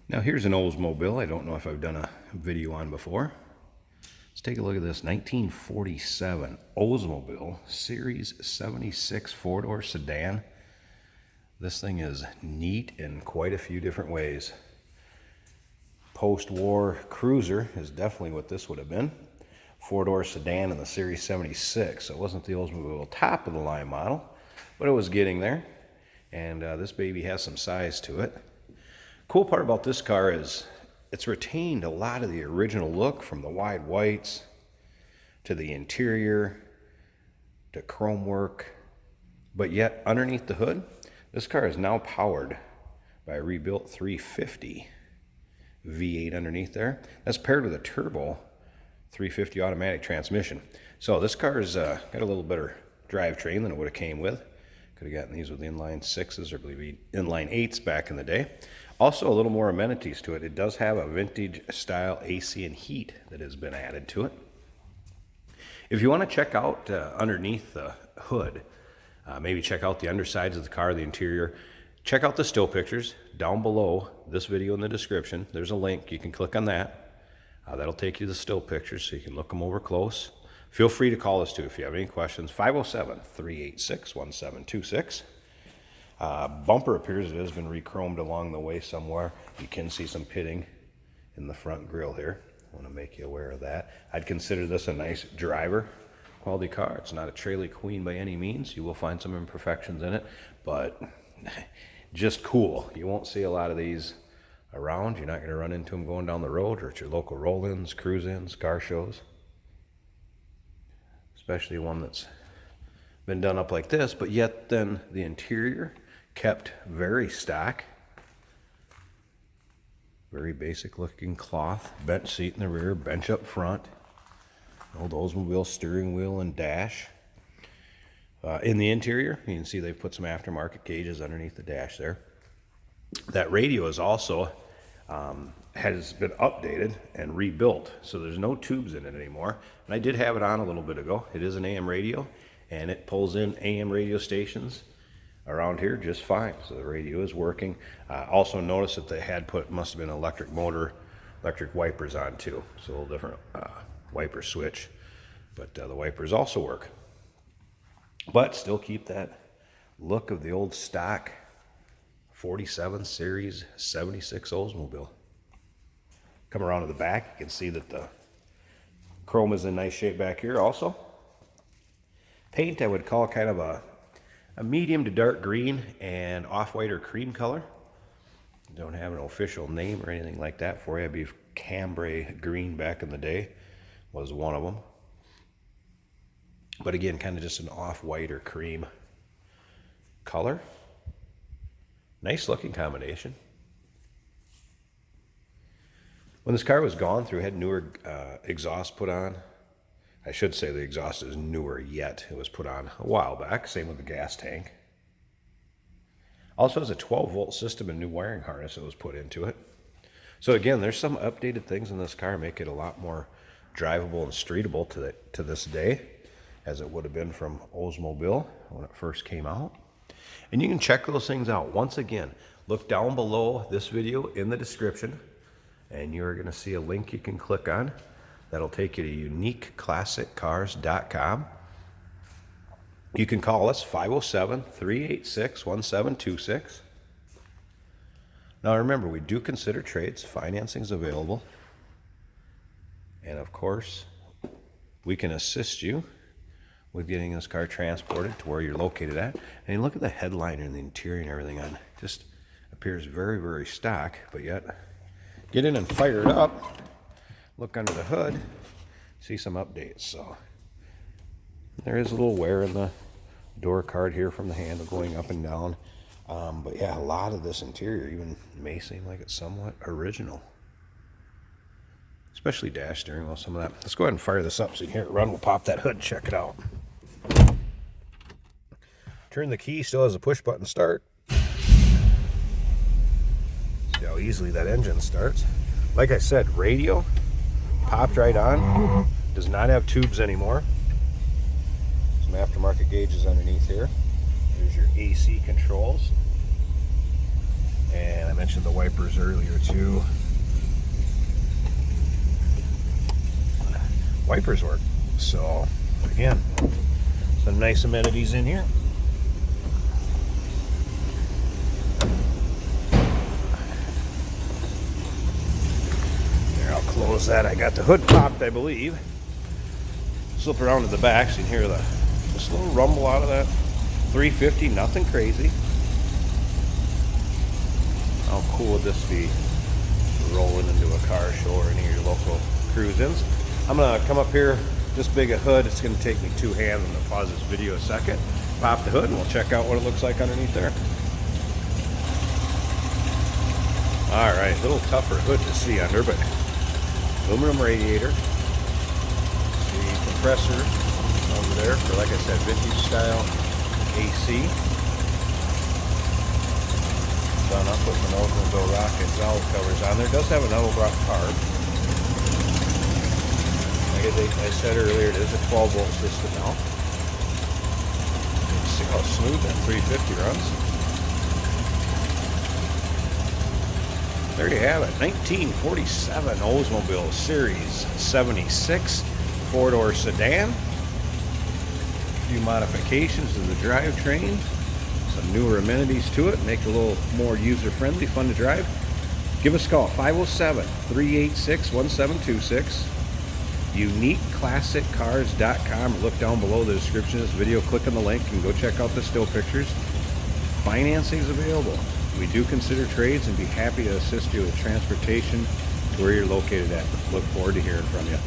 Now here's an Oldsmobile I don't know if I've done a video on before. Let's take a look at this 1947 Oldsmobile Series 76 four-door sedan. This thing is neat in quite a few different ways. Post-war cruiser is definitely what this would have been. Four-door sedan in the Series 76. So it wasn't the Oldsmobile top of the line model, but it was getting there. And this baby has some size to it. Cool part about this car is it's retained a lot of the original look, from the wide whites to the interior to chrome work, but yet underneath the hood, this car is now powered by a rebuilt 350 V8 underneath there. That's paired with a turbo 350 automatic transmission. So this car's got a little better drivetrain than it would have came with. Could have gotten these with inline 6s or I believe inline 8s back in the day. Also a little more amenities to it. It does have a vintage style AC and heat that has been added to it. If you want to check out underneath the hood, maybe check out the undersides of the car, the interior, check out the still pictures down below this video in the description. There's a link. You can click on that. That'll take you to the still pictures so you can look them over close. Feel free to call us too if you have any questions. 507-386-1726. Bumper appears it has been re-chromed along the way somewhere. You can see some pitting in the front grille here. I want to make you aware of that. I'd consider this a nice driver quality car. It's not a trailer queen by any means. You will find some imperfections in it, but just cool. You won't see a lot of these around. You're not going to run into them going down the road or at your local roll-ins, cruise-ins, car shows. Especially one that's been done up like this, but yet then the interior kept very stock. Very basic looking cloth, bench seat in the rear, bench up front. Old Oldsmobile steering wheel and dash. In the interior, you can see they've put some aftermarket gauges underneath the dash there. That radio is also has been updated and rebuilt, so there's no tubes in it anymore. And I did have it on a little bit ago. It is an AM radio, and it pulls in AM radio stations around here just fine. So the radio is working. Also notice that they had must have been an electric motor, electric wipers on too. So a little different wiper switch, but the wipers also work. But still keep that look of the old stock 47 Series 76 Oldsmobile. Come around to the back, you can see that the chrome is in nice shape back here also. Paint I would call kind of a medium to dark green and off-white or cream color. Don't have an official name or anything like that for you. I believe Cambray green back in the day was one of them. But again, kind of just an off-white or cream color. Nice looking combination. When this car was gone through, it had newer exhaust put on. I should say the exhaust is newer yet. It was put on a while back. Same with the gas tank. Also has a 12-volt system and new wiring harness that was put into it. So again, there's some updated things in this car make it a lot more drivable and streetable to this day, as it would have been from Oldsmobile when it first came out. And you can check those things out. Once again, look down below this video in the description, and you're going to see a link you can click on. That'll take you to uniqueclassiccars.com. You can call us 507-386-1726. Now remember, we do consider trades. Financing is available. And of course, we can assist you with getting this car transported to where you're located at. And look at the headliner and the interior and everything on. Just appears very, very stock, but yet get in and fire it up. Look under the hood, see some updates. So there is a little wear in the door card here from the handle going up and down. But yeah, a lot of this interior even may seem like it's somewhat original. Especially dash steering wheel, some of that. Let's go ahead and fire this up so you can hear it run. We'll pop that hood and check it out. Turn the key, still has a push button start. See how easily that engine starts. Like I said, radio popped right on. Does not have tubes anymore. Some aftermarket gauges underneath here. There's your AC controls. And I mentioned the wipers earlier too. Wipers work. So again, some nice amenities in here. There, I'll close that. I got the hood popped, I believe. Slip around to the back so you can hear this little rumble out of that 350, nothing crazy. How cool would this be, rolling into a car show or any of your local cruise-ins? I'm gonna come up here, this big a hood, it's gonna take me 2 hands. I'm gonna pause this video a second, pop the hood, and we'll check out what it looks like underneath there. All right, a little tougher hood to see under, but aluminum radiator. The compressor over there for, like I said, vintage style AC. Done up with an Oldsmobile rocket valve covers on there. It does have an Edelbrock carb. Like I said earlier, it is a 12-volt system now. You can see how smooth that 350 runs. There you have it, 1947 Oldsmobile Series 76 4-door sedan. A few modifications to the drivetrain. Some newer amenities to it, make it a little more user-friendly, fun to drive. Give us a call, 507-386-1726. UniqueClassicCars.com, or look down below the description of this video, click on the link and go check out the still pictures. Financing is available. We do consider trades and be happy to assist you with transportation to where you're located at. Look forward to hearing from you.